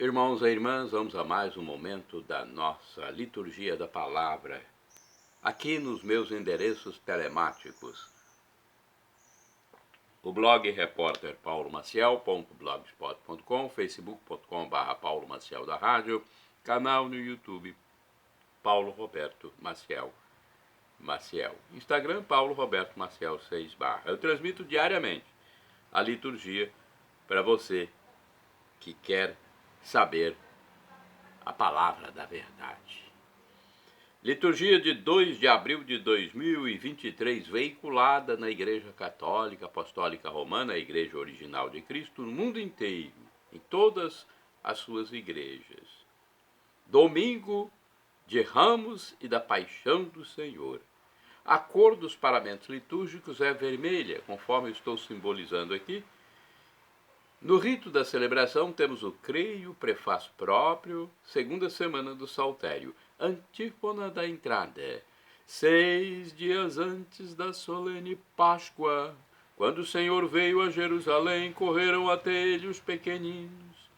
Irmãos e irmãs, vamos a mais um momento da nossa liturgia da palavra, aqui nos meus endereços telemáticos. O blog repórter paulomaciel.blogspot.com, facebook.com/Paulo Maciel da Rádio, canal no YouTube Paulo Roberto Maciel, Instagram Paulo Roberto Maciel 6 /. Eu transmito diariamente a liturgia para você que quer saber a palavra da verdade. Liturgia de 2 de abril de 2023, veiculada na Igreja Católica Apostólica Romana, a Igreja Original de Cristo, no mundo inteiro, em todas as suas igrejas. Domingo de Ramos e da Paixão do Senhor. A cor dos paramentos litúrgicos é vermelha, conforme eu estou simbolizando aqui. No rito da celebração temos o creio, prefácio próprio, segunda semana do Saltério, antífona da entrada. 6 dias antes da solene Páscoa, quando o Senhor veio a Jerusalém, correram até ele os pequeninos,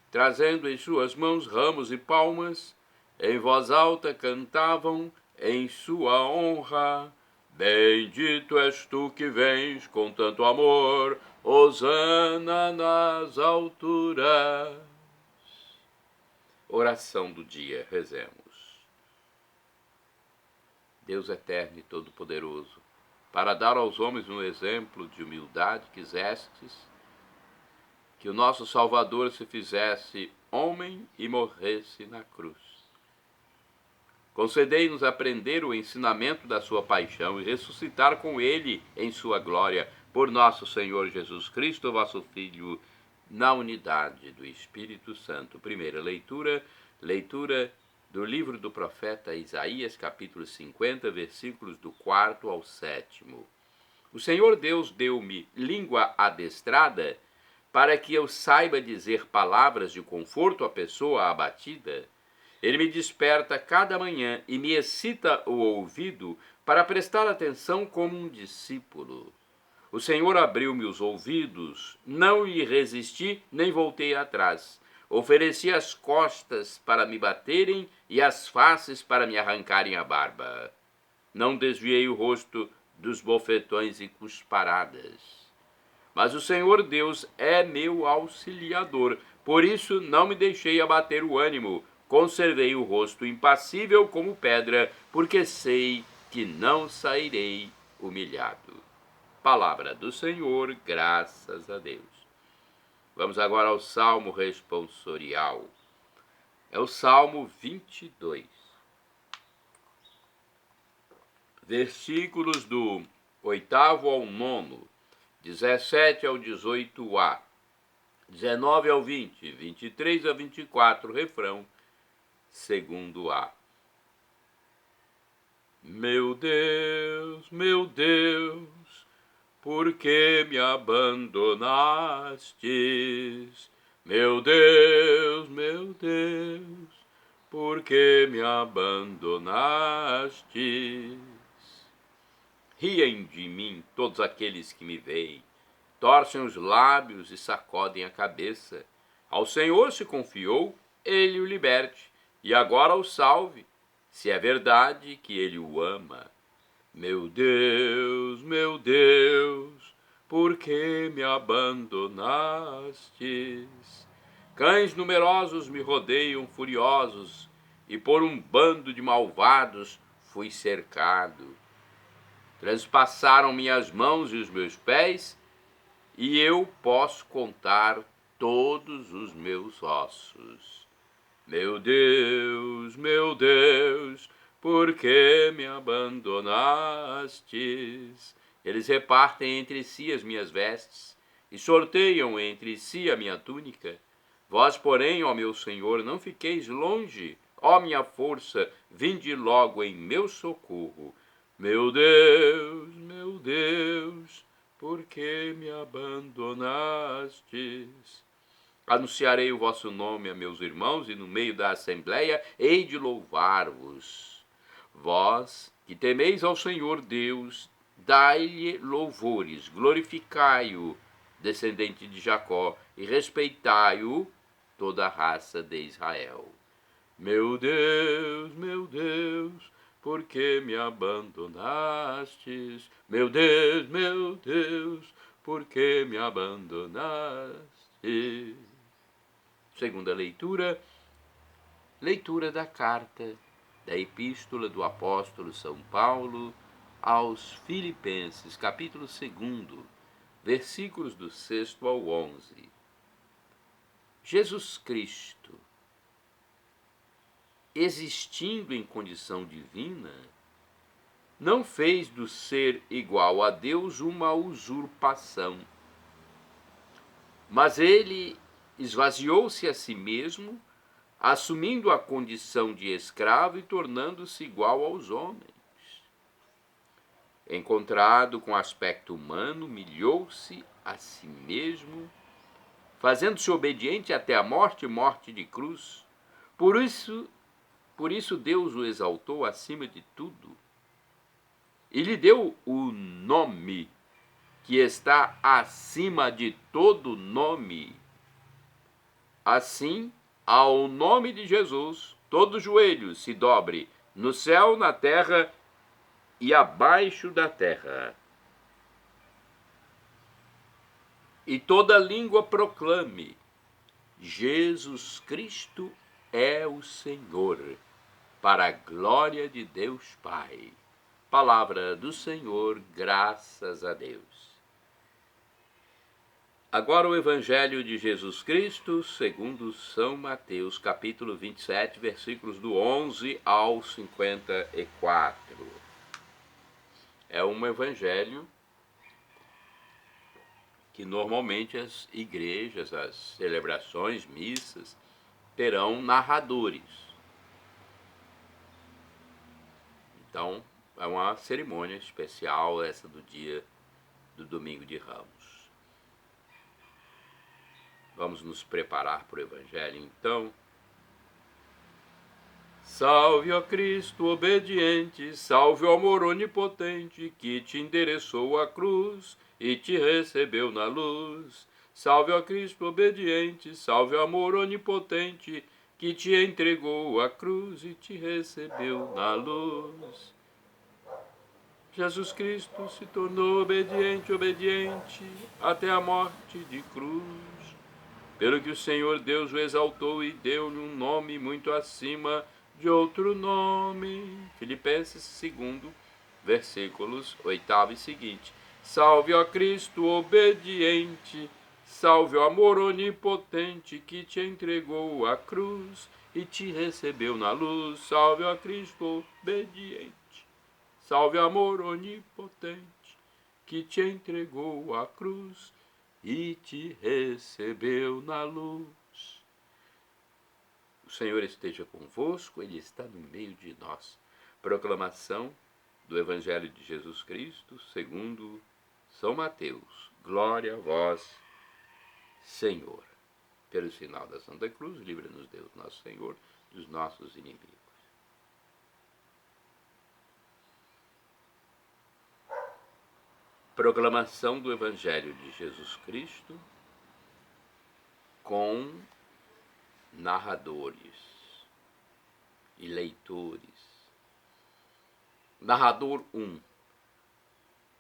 trazendo em suas mãos ramos e palmas, em voz alta cantavam em sua honra: Bendito és tu que vens com tanto amor, hosana nas alturas. Oração do dia, rezemos. Deus eterno e todo-poderoso, para dar aos homens um exemplo de humildade, quisestes que o nosso Salvador se fizesse homem e morresse na cruz. Concedei-nos aprender o ensinamento da sua paixão e ressuscitar com ele em sua glória, por nosso Senhor Jesus Cristo, vosso Filho, na unidade do Espírito Santo. Primeira leitura do livro do profeta Isaías, capítulo 50, versículos do 4 ao 7. O Senhor Deus deu-me língua adestrada para que eu saiba dizer palavras de conforto à pessoa abatida. Ele me desperta cada manhã e me excita o ouvido para prestar atenção como um discípulo. O Senhor abriu-me os ouvidos, não lhe resisti nem voltei atrás. Ofereci as costas para me baterem e as faces para me arrancarem a barba. Não desviei o rosto dos bofetões e cusparadas. Mas o Senhor Deus é meu auxiliador, por isso não me deixei abater o ânimo. Conservei o rosto impassível como pedra, porque sei que não sairei humilhado. Palavra do Senhor, graças a Deus. Vamos agora ao Salmo responsorial. É o Salmo 22. Versículos do 8º ao 9, 17 ao 18a, 19 ao 20, 23 a 24, refrão, segundo A. Meu Deus, por que me abandonastes? Meu Deus, por que me abandonastes? Riem de mim todos aqueles que me veem, torcem os lábios e sacodem a cabeça. Ao Senhor se confiou, ele o liberte, e agora o salve, se é verdade que ele o ama. Meu Deus, por que me abandonastes? Cães numerosos me rodeiam furiosos, e por um bando de malvados fui cercado. Transpassaram minhas mãos e os meus pés, e eu posso contar todos os meus ossos. Meu Deus, por que me abandonastes? Eles repartem entre si as minhas vestes e sorteiam entre si a minha túnica. Vós, porém, ó meu Senhor, não fiqueis longe. Ó minha força, vinde logo em meu socorro. Meu Deus, por que me abandonastes? Anunciarei o vosso nome a meus irmãos, e no meio da assembleia hei de louvar-vos. Vós, que temeis ao Senhor Deus, dai-lhe louvores, glorificai-o, descendente de Jacó, e respeitai-o, toda a raça de Israel. Meu Deus, por que me abandonastes? Meu Deus, por que me abandonaste? Segunda leitura, leitura da carta da Epístola do Apóstolo São Paulo aos Filipenses, capítulo 2, versículos do 6 ao 11. Jesus Cristo, existindo em condição divina, não fez do ser igual a Deus uma usurpação, mas ele esvaziou-se a si mesmo, assumindo a condição de escravo e tornando-se igual aos homens. Encontrado com aspecto humano, humilhou-se a si mesmo, fazendo-se obediente até a morte de cruz. Por isso Deus o exaltou acima de tudo e lhe deu o nome que está acima de todo nome. Assim, ao nome de Jesus, todo joelho se dobre, no céu, na terra e abaixo da terra. E toda língua proclame: Jesus Cristo é o Senhor, para a glória de Deus Pai. Palavra do Senhor, graças a Deus. Agora o Evangelho de Jesus Cristo, segundo São Mateus, capítulo 27, versículos do 11 ao 54. É um evangelho que normalmente as igrejas, as celebrações, missas, terão narradores. Então, é uma cerimônia especial essa do dia do Domingo de Ramos. Vamos nos preparar para o Evangelho, então. Salve, ó Cristo obediente, salve o amor onipotente, que te endereçou a cruz e te recebeu na luz. Salve, ó Cristo obediente, salve o amor onipotente, que te entregou a cruz e te recebeu na luz. Jesus Cristo se tornou obediente, até a morte de cruz. Pelo que o Senhor Deus o exaltou e deu-lhe um nome muito acima de outro nome. Filipenses 2, versículos 8 e seguinte. Salve, ó Cristo obediente, salve o amor onipotente que te entregou a cruz e te recebeu na luz. Salve, ó Cristo obediente, salve o amor onipotente que te entregou a cruz e te recebeu na luz. O Senhor esteja convosco, Ele está no meio de nós. Proclamação do Evangelho de Jesus Cristo, segundo São Mateus. Glória a vós, Senhor. Pelo sinal da Santa Cruz, livra-nos Deus, nosso Senhor, dos nossos inimigos. Proclamação do Evangelho de Jesus Cristo com narradores e leitores. Narrador 1.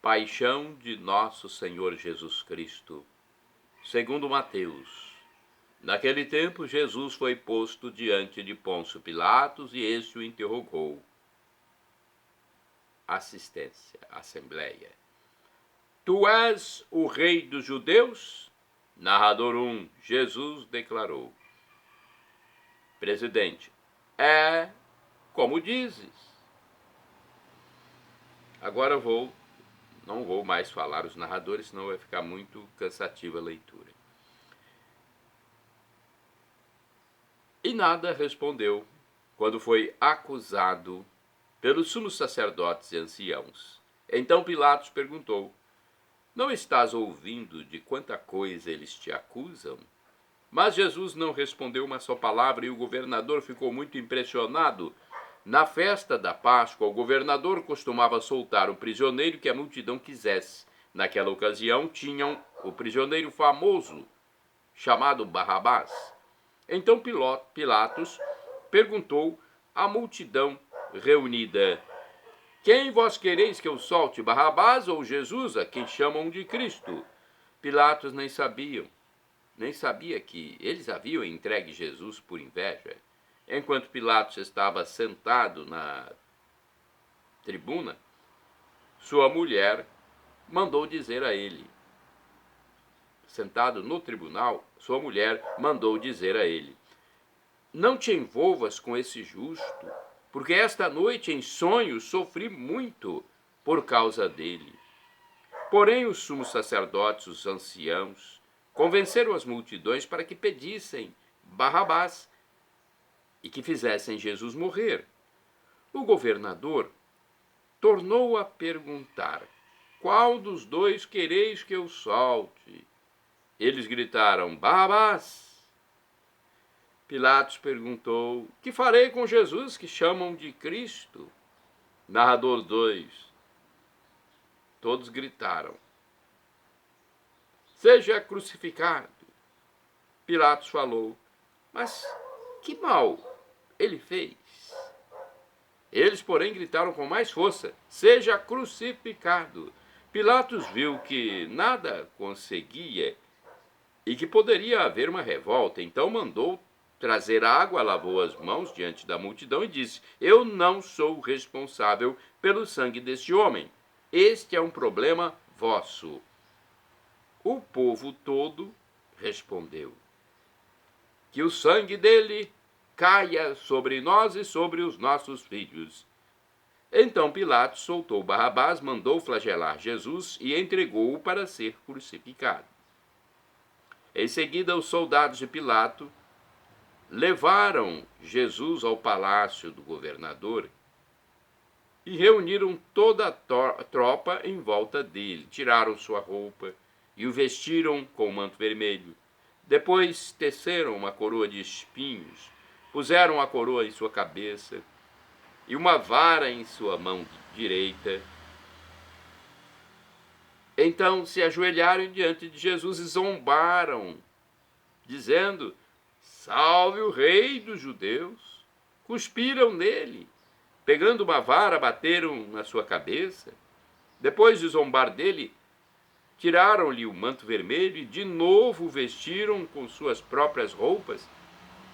Paixão de nosso Senhor Jesus Cristo, segundo Mateus. Naquele tempo, Jesus foi posto diante de Pôncio Pilatos e este o interrogou. Assistência, assembleia. Tu és o rei dos judeus? Narrador 1. Jesus declarou. Presidente. É como dizes. Agora não vou mais falar os narradores, senão vai ficar muito cansativa a leitura. E nada respondeu quando foi acusado pelos sumos sacerdotes e anciãos. Então Pilatos perguntou: não estás ouvindo de quanta coisa eles te acusam? Mas Jesus não respondeu uma só palavra e o governador ficou muito impressionado. Na festa da Páscoa, o governador costumava soltar o prisioneiro que a multidão quisesse. Naquela ocasião, tinham o prisioneiro famoso, chamado Barrabás. Então Pilatos perguntou à multidão reunida: quem vós quereis que eu solte, Barrabás ou Jesus, a quem chamam de Cristo? Pilatos nem sabia que eles haviam entregue Jesus por inveja. Enquanto Pilatos estava sentado na tribuna, sua mulher mandou dizer a ele, sentado no tribunal, sua mulher mandou dizer a ele: não te envolvas com esse justo, porque esta noite em sonhos sofri muito por causa dele. Porém os sumos sacerdotes, os anciãos, convenceram as multidões para que pedissem Barrabás e que fizessem Jesus morrer. O governador tornou a perguntar: qual dos dois quereis que eu solte? Eles gritaram: Barrabás. Pilatos perguntou: que farei com Jesus que chamam de Cristo? Narrador 2. Todos gritaram: seja crucificado. Pilatos falou: mas que mal ele fez? Eles, porém, gritaram com mais força: seja crucificado. Pilatos viu que nada conseguia e que poderia haver uma revolta, então mandou trazer água, lavou as mãos diante da multidão e disse: eu não sou responsável pelo sangue deste homem. Este é um problema vosso. O povo todo respondeu: que o sangue dele caia sobre nós e sobre os nossos filhos. Então Pilatos soltou Barrabás, mandou flagelar Jesus e entregou-o para ser crucificado. Em seguida, os soldados de Pilato levaram Jesus ao palácio do governador e reuniram toda a tropa em volta dele. Tiraram sua roupa e o vestiram com um manto vermelho. Depois teceram uma coroa de espinhos, puseram a coroa em sua cabeça e uma vara em sua mão direita. Então se ajoelharam diante de Jesus e zombaram, dizendo: salve o rei dos judeus. Cuspiram nele. Pegando uma vara, bateram na sua cabeça. Depois de zombar dele, tiraram-lhe o manto vermelho e de novo o vestiram com suas próprias roupas.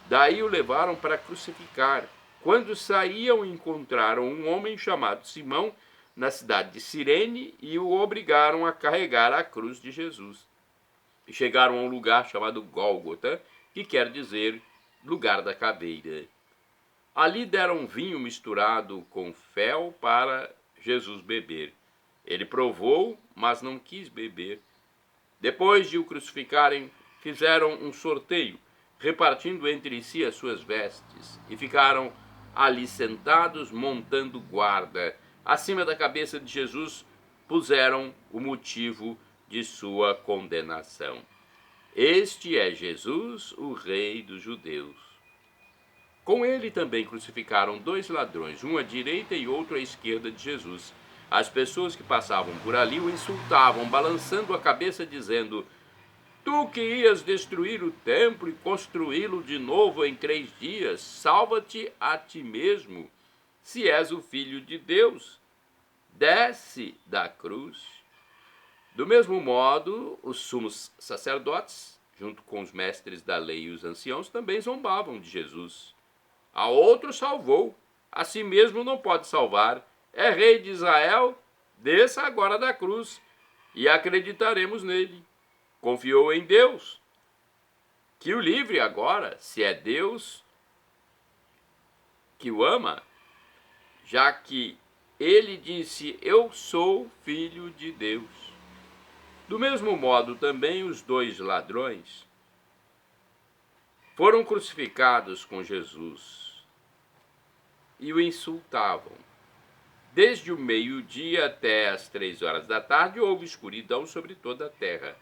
Daí o levaram para crucificar. Quando saíam, encontraram um homem chamado Simão na cidade de Cirene e o obrigaram a carregar a cruz de Jesus. E chegaram a um lugar chamado Gólgota, que quer dizer lugar da caveira. Ali deram vinho misturado com fel para Jesus beber. Ele provou, mas não quis beber. Depois de o crucificarem, fizeram um sorteio, repartindo entre si as suas vestes, e ficaram ali sentados, montando guarda. Acima da cabeça de Jesus puseram o motivo de sua condenação. Este é Jesus, o Rei dos Judeus. Com ele também crucificaram 2 ladrões, um à direita e outro à esquerda de Jesus. As pessoas que passavam por ali o insultavam, balançando a cabeça, dizendo: tu que ias destruir o templo e construí-lo de novo em 3 dias, salva-te a ti mesmo. Se és o Filho de Deus, desce da cruz. Do mesmo modo, os sumos sacerdotes, junto com os mestres da lei e os anciãos, também zombavam de Jesus. A outro salvou, a si mesmo não pode salvar. É rei de Israel? Desça agora da cruz e acreditaremos nele. Confiou em Deus, que o livre agora, se é Deus que o ama, já que ele disse: eu sou filho de Deus. Do mesmo modo, também os 2 ladrões foram crucificados com Jesus e o insultavam. Desde o meio-dia até as 3 horas da tarde houve escuridão sobre toda a terra.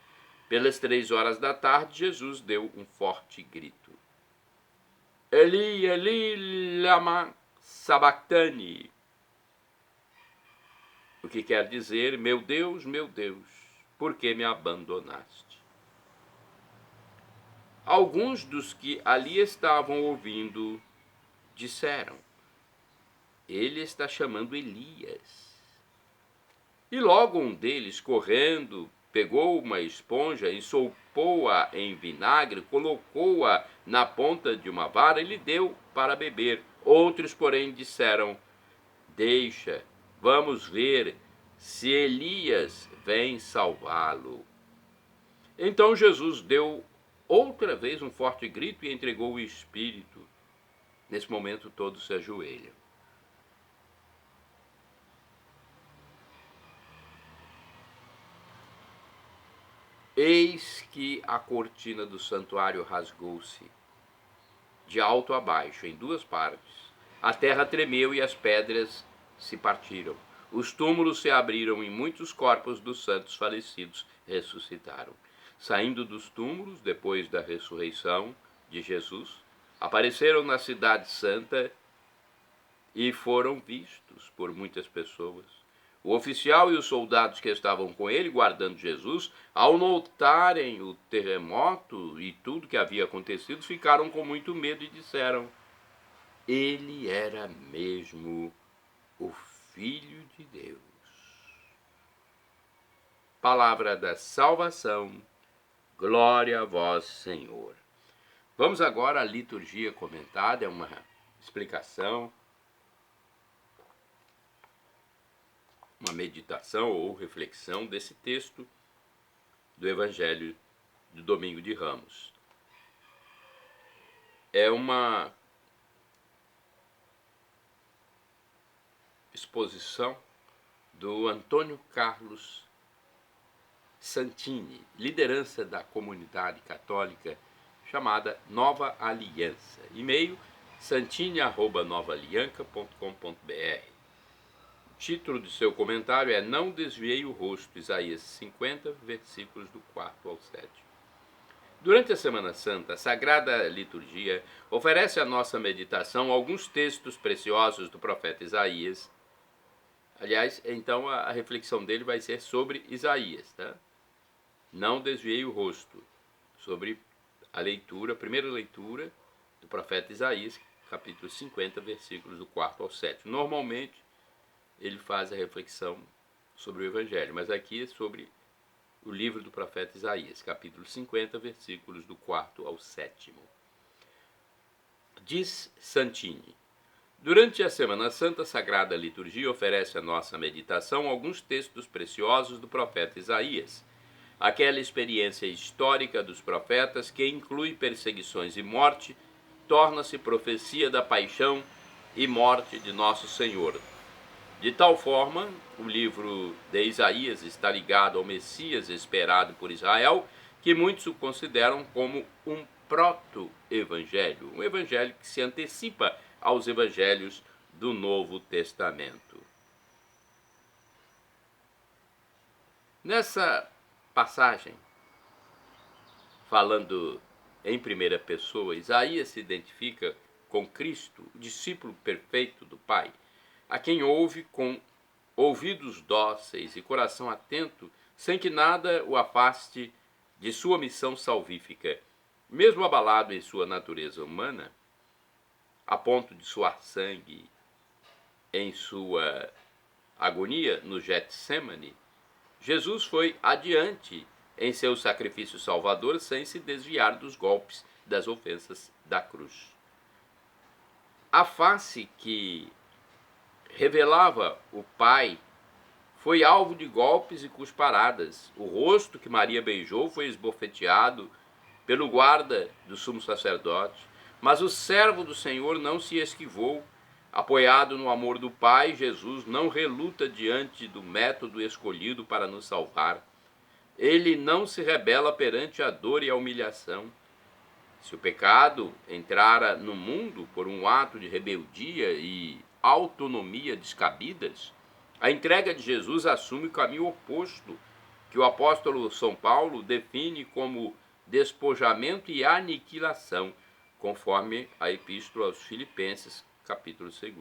Pelas 3 horas da tarde, Jesus deu um forte grito: Eli, Eli, lama sabachthani. O que quer dizer: meu Deus, por que me abandonaste? Alguns dos que ali estavam ouvindo disseram: ele está chamando Elias. E logo um deles, correndo, pegou uma esponja, ensopou-a em vinagre, colocou-a na ponta de uma vara e lhe deu para beber. Outros, porém, disseram: deixa, vamos ver se Elias vem salvá-lo. Então Jesus deu outra vez um forte grito e entregou o Espírito. Nesse momento todos se ajoelham. Eis que a cortina do santuário rasgou-se, de alto a baixo, em duas partes. A terra tremeu e as pedras se partiram. Os túmulos se abriram e muitos corpos dos santos falecidos ressuscitaram. Saindo dos túmulos, depois da ressurreição de Jesus, apareceram na cidade santa e foram vistos por muitas pessoas. O oficial e os soldados que estavam com ele, guardando Jesus, ao notarem o terremoto e tudo que havia acontecido, ficaram com muito medo e disseram: ele era mesmo o Filho de Deus. Palavra da salvação, glória a vós, Senhor. Vamos agora à liturgia comentada, é uma explicação, uma meditação ou reflexão desse texto do Evangelho do Domingo de Ramos. É uma exposição do Antônio Carlos Santini, liderança da comunidade católica chamada Nova Aliança. E-mail santini@novaalianca.com.br. O título de seu comentário é Não Desviei o Rosto, Isaías 50, versículos do 4 ao 7. Durante a Semana Santa, a Sagrada Liturgia oferece à nossa meditação alguns textos preciosos do profeta Isaías. Aliás, então a reflexão dele vai ser sobre Isaías, tá? Não desviei o rosto, sobre a leitura, a primeira leitura do profeta Isaías, capítulo 50, versículos do 4 ao 7. Normalmente, ele faz a reflexão sobre o Evangelho, mas aqui é sobre o livro do profeta Isaías, capítulo 50, versículos do 4 ao 7. Diz Santini: durante a Semana Santa, a Sagrada Liturgia oferece à nossa meditação alguns textos preciosos do profeta Isaías, aquela experiência histórica dos profetas que inclui perseguições e morte, torna-se profecia da paixão e morte de nosso Senhor. De tal forma, o livro de Isaías está ligado ao Messias esperado por Israel, que muitos o consideram como um proto-evangelho, um evangelho que se antecipa aos evangelhos do Novo Testamento. Nessa passagem, falando em primeira pessoa, Isaías se identifica com Cristo, o discípulo perfeito do Pai, a quem ouve com ouvidos dóceis e coração atento, sem que nada o afaste de sua missão salvífica. Mesmo abalado em sua natureza humana, a ponto de suar sangue em sua agonia no Getsemane, Jesus foi adiante em seu sacrifício salvador sem se desviar dos golpes das ofensas da cruz. A face que revelava o Pai foi alvo de golpes e cusparadas. O rosto que Maria beijou foi esbofeteado pelo guarda do sumo sacerdote. Mas o servo do Senhor não se esquivou. Apoiado no amor do Pai, Jesus não reluta diante do método escolhido para nos salvar. Ele não se rebela perante a dor e a humilhação. Se o pecado entrara no mundo por um ato de rebeldia e autonomia descabidas, a entrega de Jesus assume o caminho oposto, que o apóstolo São Paulo define como despojamento e aniquilação, conforme a Epístola aos Filipenses, capítulo 2.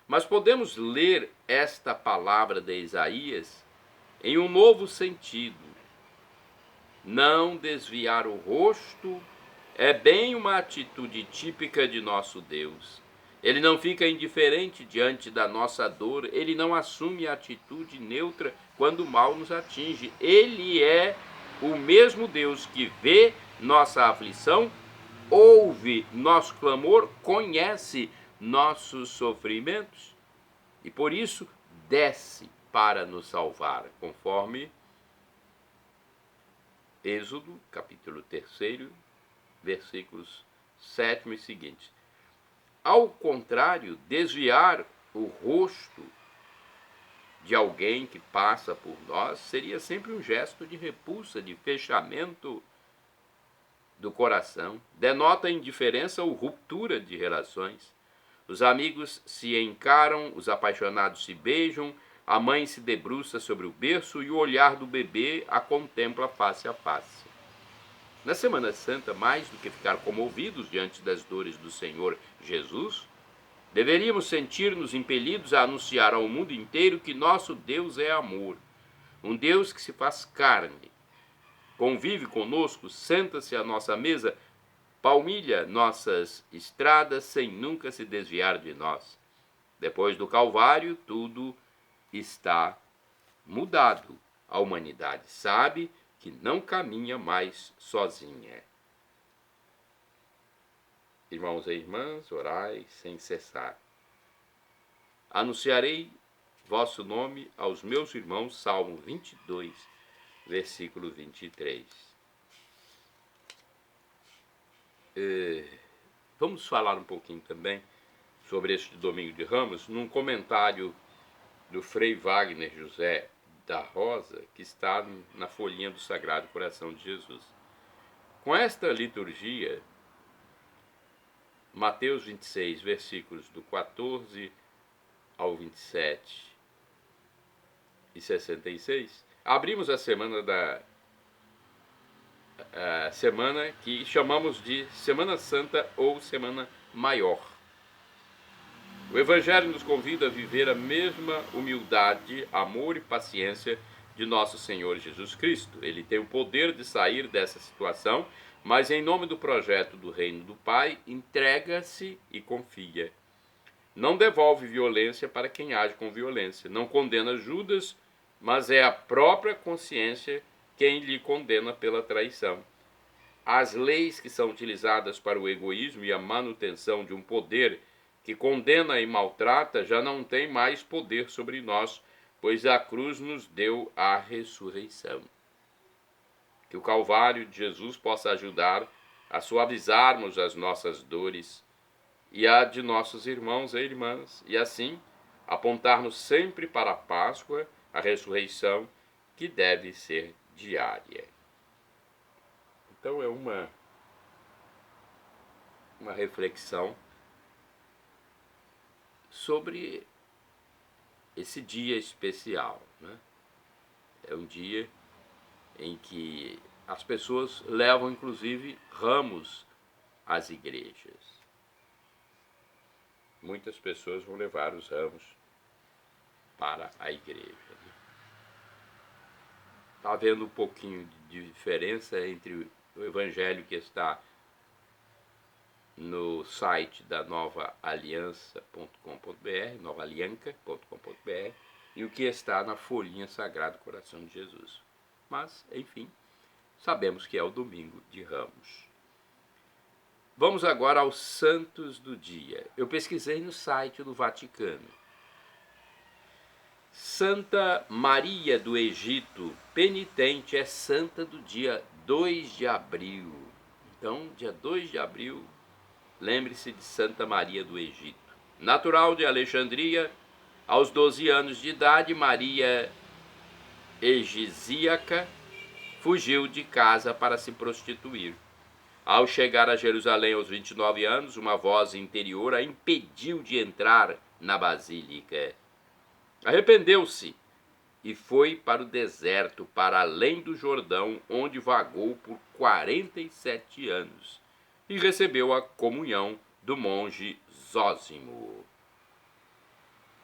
Mas podemos ler esta palavra de Isaías em um novo sentido. Não desviar o rosto É bem uma atitude típica de nosso Deus. Ele não fica indiferente diante da nossa dor, ele não assume atitude neutra quando o mal nos atinge. Ele é o mesmo Deus que vê nossa aflição, ouve nosso clamor, conhece nossos sofrimentos e por isso desce para nos salvar, conforme Êxodo, capítulo 3, versículos 7 e seguintes. Ao contrário, desviar o rosto de alguém que passa por nós seria sempre um gesto de repulsa, de fechamento do coração. Denota indiferença ou ruptura de relações. Os amigos se encaram, os apaixonados se beijam, a mãe se debruça sobre o berço e o olhar do bebê a contempla face a face. Na Semana Santa, mais do que ficar comovidos diante das dores do Senhor Jesus, deveríamos sentir-nos impelidos a anunciar ao mundo inteiro que nosso Deus é amor, um Deus que se faz carne, convive conosco, senta-se à nossa mesa, palmilha nossas estradas sem nunca se desviar de nós. Depois do Calvário, tudo está mudado. A humanidade sabe que não caminha mais sozinha. Irmãos e irmãs, orai sem cessar. Anunciarei vosso nome aos meus irmãos, Salmo 22, versículo 23. Vamos falar um pouquinho também sobre este Domingo de Ramos, num comentário do Frei Wagner José da Rosa, que está na folhinha do Sagrado Coração de Jesus. Com esta liturgia, Mateus 26, versículos do 14 ao 27 e 66, abrimos a semana que chamamos de Semana Santa ou Semana Maior. O Evangelho nos convida a viver a mesma humildade, amor e paciência de nosso Senhor Jesus Cristo. Ele tem o poder de sair dessa situação, mas em nome do projeto do Reino do Pai, entrega-se e confia. Não devolve violência para quem age com violência. Não condena Judas, mas é a própria consciência quem lhe condena pela traição. As leis que são utilizadas para o egoísmo e a manutenção de um poder que condena e maltrata já não tem mais poder sobre nós, pois a cruz nos deu a ressurreição. Que o Calvário de Jesus possa ajudar a suavizarmos as nossas dores e a de nossos irmãos e irmãs, e assim apontar-nos sempre para a Páscoa, a ressurreição, que deve ser diária. Então é uma reflexão sobre esse dia especial, né? É um dia em que as pessoas levam, inclusive, ramos às igrejas. Muitas pessoas vão levar os ramos para a igreja. Está havendo um pouquinho de diferença entre o evangelho que está no site da novaaliança.com.br, novaalianca.com.br, e o que está na folhinha Sagrado Coração de Jesus. Mas, enfim, sabemos que é o Domingo de Ramos. Vamos agora aos santos do dia. Eu pesquisei no site do Vaticano. Santa Maria do Egito, penitente, é santa do dia 2 de abril. Então, dia 2 de abril, lembre-se de Santa Maria do Egito. Natural de Alexandria, aos 12 anos de idade, Maria Egizíaca fugiu de casa para se prostituir. Ao chegar a Jerusalém aos 29 anos, uma voz interior a impediu de entrar na basílica. Arrependeu-se e foi para o deserto, para além do Jordão, onde vagou por 47 anos e recebeu a comunhão do monge Zósimo.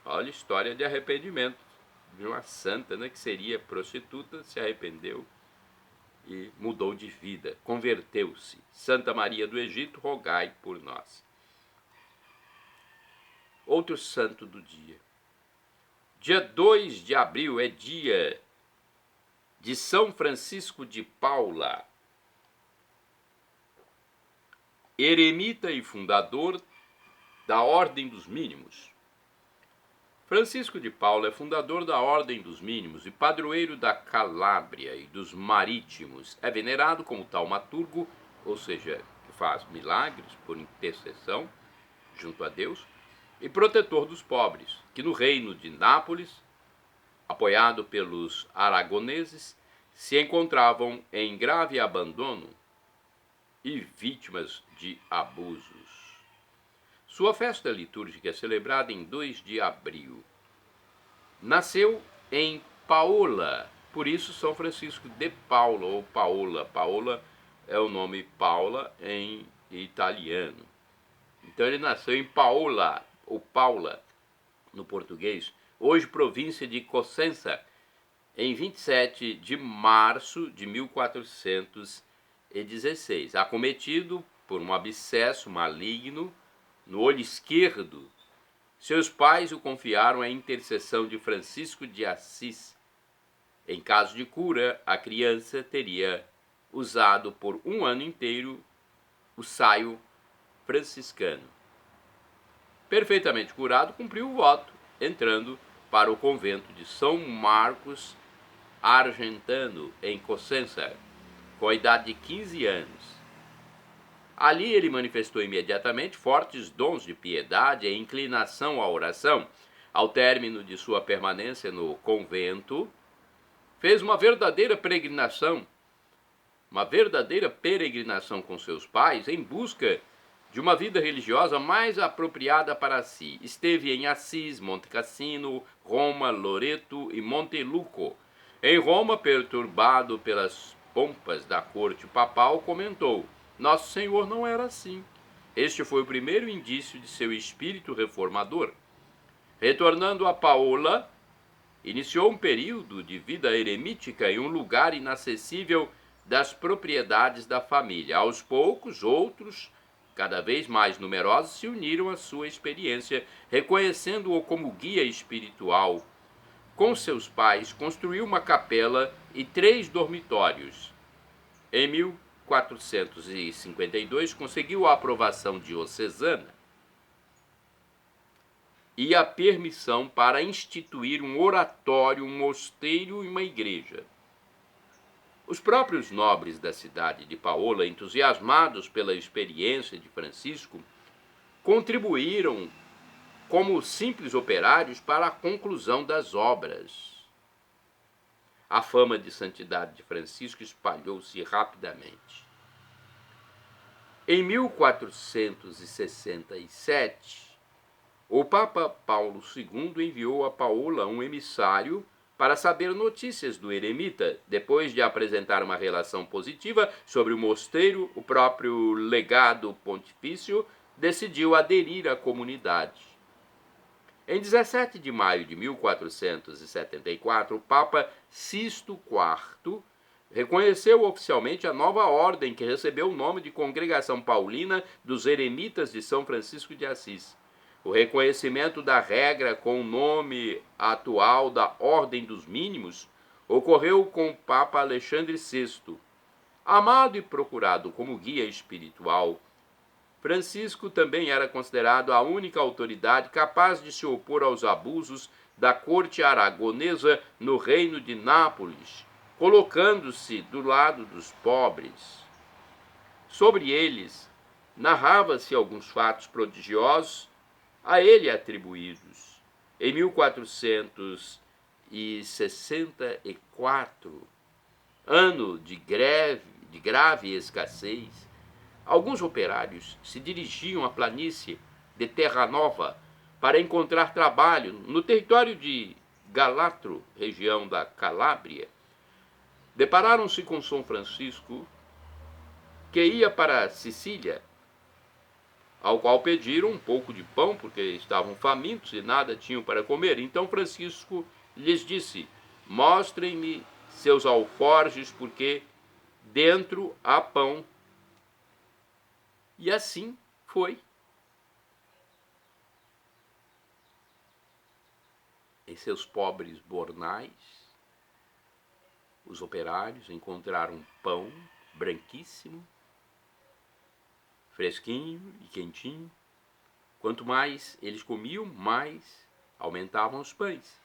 Olha a história de arrependimento de uma santa, né, que seria prostituta, se arrependeu e mudou de vida, converteu-se. Santa Maria do Egito, rogai por nós. Outro santo do dia. Dia 2 de abril é dia de São Francisco de Paula, eremita e fundador da Ordem dos Mínimos. Francisco de Paula é fundador da Ordem dos Mínimos e padroeiro da Calábria e dos Marítimos. É venerado como taumaturgo, ou seja, que faz milagres por intercessão junto a Deus, e protetor dos pobres, que no reino de Nápoles, apoiado pelos aragoneses, se encontravam em grave abandono e vítimas de abusos. Sua festa litúrgica é celebrada em 2 de abril. Nasceu em Paola, por isso São Francisco de Paula ou Paola. Paola é o nome Paula em italiano. Então ele nasceu em Paola, ou Paula no português, hoje província de Cosenza, em 27 de março de 1416, acometido por um abscesso maligno no olho esquerdo. Seus pais o confiaram à intercessão de Francisco de Assis. Em caso de cura, a criança teria usado por um ano inteiro o saio franciscano. Perfeitamente curado, cumpriu o voto, entrando para o convento de São Marcos Argentano, em Cosenza, com a idade de 15 anos. Ali ele manifestou imediatamente fortes dons de piedade e inclinação à oração. Ao término de sua permanência no convento, fez uma verdadeira peregrinação com seus pais em busca de uma vida religiosa mais apropriada para si. Esteve em Assis, Monte Cassino, Roma, Loreto e Monteluco. Em Roma, perturbado pelas pompas da corte papal, comentou: Nosso Senhor não era assim. Este foi o primeiro indício de seu espírito reformador. Retornando a Paola, iniciou um período de vida eremítica em um lugar inacessível das propriedades da família. Aos poucos, outros, cada vez mais numerosos, se uniram à sua experiência, reconhecendo-o como guia espiritual. Com seus pais, construiu uma capela e 3 dormitórios. Em 1452, conseguiu a aprovação diocesana e a permissão para instituir um oratório, um mosteiro e uma igreja. Os próprios nobres da cidade de Paola, entusiasmados pela experiência de Francisco, contribuíram como simples operários para a conclusão das obras. A fama de santidade de Francisco espalhou-se rapidamente. Em 1467, o Papa Paulo II enviou a Paola um emissário para saber notícias do eremita. Depois de apresentar uma relação positiva sobre o mosteiro, o próprio legado pontifício decidiu aderir à comunidade. Em 17 de maio de 1474, o Papa Sisto IV reconheceu oficialmente a nova ordem que recebeu o nome de Congregação Paulina dos Eremitas de São Francisco de Assis. O reconhecimento da regra com o nome atual da Ordem dos Mínimos ocorreu com o Papa Alexandre VI. Amado e procurado como guia espiritual, Francisco também era considerado a única autoridade capaz de se opor aos abusos da corte aragonesa no reino de Nápoles, colocando-se do lado dos pobres. Sobre eles, narrava-se alguns fatos prodigiosos a ele atribuídos. Em 1464, ano de grave escassez, alguns operários se dirigiam à planície de Terra Nova para encontrar trabalho no território de Galatro, região da Calábria. Depararam-se com São Francisco, que ia para Sicília, ao qual pediram um pouco de pão, porque estavam famintos e nada tinham para comer. Então Francisco lhes disse: Mostrem-me seus alforjes, porque dentro há pão. E assim foi. Em seus pobres bornais, os operários encontraram pão branquíssimo, fresquinho e quentinho. Quanto mais eles comiam, mais aumentavam os pães.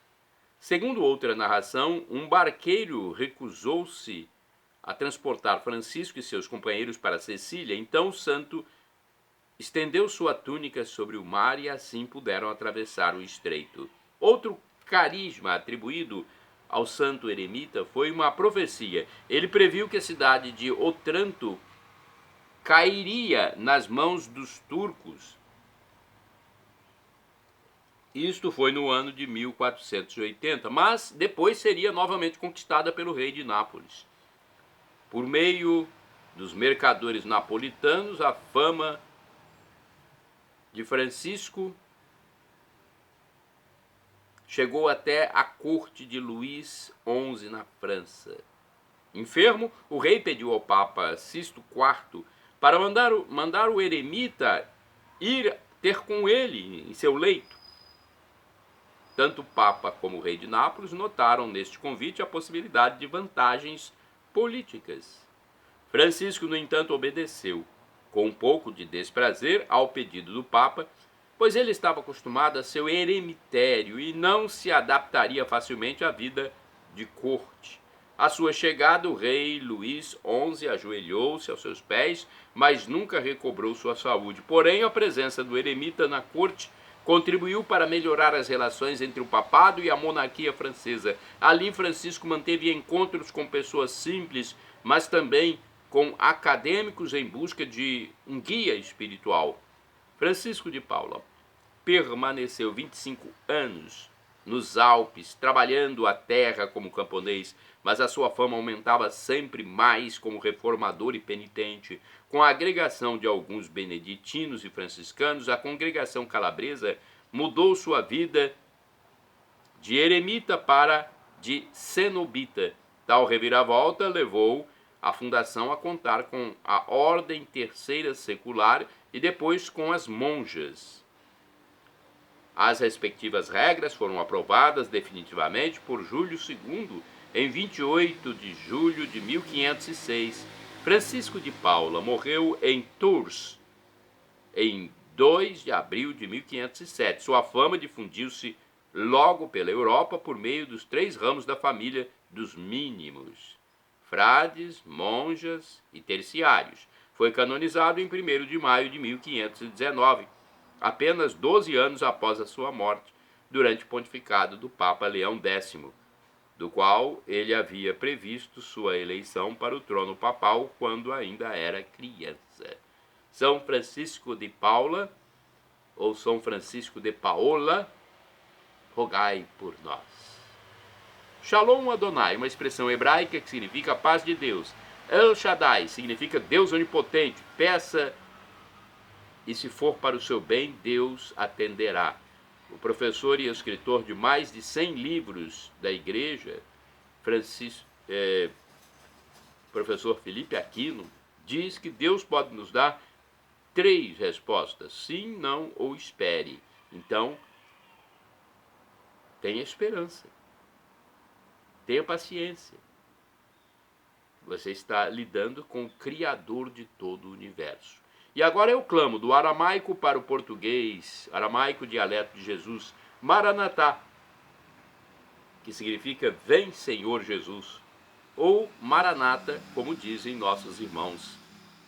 Segundo outra narração, um barqueiro recusou-se a transportar Francisco e seus companheiros para Sicília. Então o santo estendeu sua túnica sobre o mar e assim puderam atravessar o estreito. Outro carisma atribuído ao santo eremita foi uma profecia. Ele previu que a cidade de Otranto cairia nas mãos dos turcos. Isto foi no ano de 1480, mas depois seria novamente conquistada pelo rei de Nápoles. Por meio dos mercadores napolitanos, a fama de Francisco chegou até a corte de Luís XI na França. Enfermo, o rei pediu ao Papa Sisto IV para mandar o eremita ir ter com ele em seu leito. Tanto o Papa como o rei de Nápoles notaram neste convite a possibilidade de vantagens políticas. Francisco, no entanto, obedeceu, com um pouco de desprazer, ao pedido do Papa, pois ele estava acostumado a seu eremitério e não se adaptaria facilmente à vida de corte. À sua chegada, o rei Luís XI ajoelhou-se aos seus pés, mas nunca recobrou sua saúde. Porém, a presença do eremita na corte contribuiu para melhorar as relações entre o papado e a monarquia francesa. Ali, Francisco manteve encontros com pessoas simples, mas também com acadêmicos em busca de um guia espiritual. Francisco de Paula permaneceu 25 anos nos Alpes, trabalhando a terra como camponês, mas a sua fama aumentava sempre mais como reformador e penitente. Com a agregação de alguns beneditinos e franciscanos, a congregação calabresa mudou sua vida de eremita para de cenobita. Tal reviravolta levou a fundação a contar com a Ordem Terceira Secular e depois com as monjas. As respectivas regras foram aprovadas definitivamente por Júlio II em 28 de julho de 1506. Francisco de Paula morreu em Tours em 2 de abril de 1507. Sua fama difundiu-se logo pela Europa por meio dos 3 ramos da família dos mínimos: frades, monjas e terciários. Foi canonizado em 1º de maio de 1519, apenas 12 anos após a sua morte, durante o pontificado do Papa Leão X, do qual ele havia previsto sua eleição para o trono papal quando ainda era criança. São Francisco de Paula, ou São Francisco de Paola, rogai por nós. Shalom Adonai, uma expressão hebraica que significa paz de Deus. El Shaddai significa Deus onipotente. Peça e se for para o seu bem, Deus atenderá. O professor e escritor de mais de 100 livros da igreja, professor Felipe Aquino, diz que Deus pode nos dar 3 respostas: sim, não ou espere. Então, tenha esperança. Tenha paciência. Você está lidando com o Criador de todo o universo. E agora eu clamo do aramaico para o português, aramaico dialeto de Jesus, Maranatá, que significa Vem Senhor Jesus, ou Maranata, como dizem nossos irmãos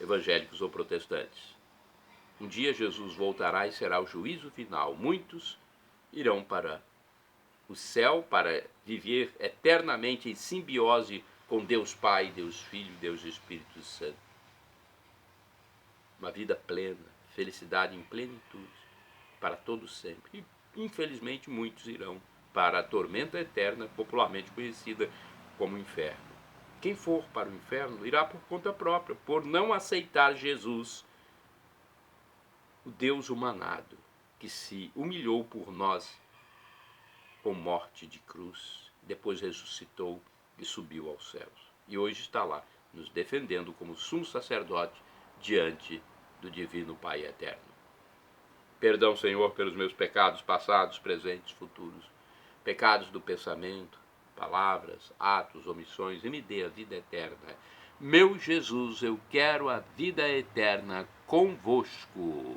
evangélicos ou protestantes. Um dia Jesus voltará e será o juízo final. Muitos irão para o céu para viver eternamente em simbiose com Deus Pai, Deus Filho, Deus Espírito Santo. Uma vida plena, felicidade em plenitude, para todos sempre. E, infelizmente, muitos irão para a tormenta eterna, popularmente conhecida como inferno. Quem for para o inferno irá por conta própria, por não aceitar Jesus, o Deus humanado, que se humilhou por nós com morte de cruz, depois ressuscitou e subiu aos céus. E hoje está lá, nos defendendo como sumo sacerdote diante do Divino Pai Eterno. Perdão, Senhor, pelos meus pecados passados, presentes, futuros, pecados do pensamento, palavras, atos, omissões, e me dê a vida eterna. Meu Jesus, eu quero a vida eterna convosco.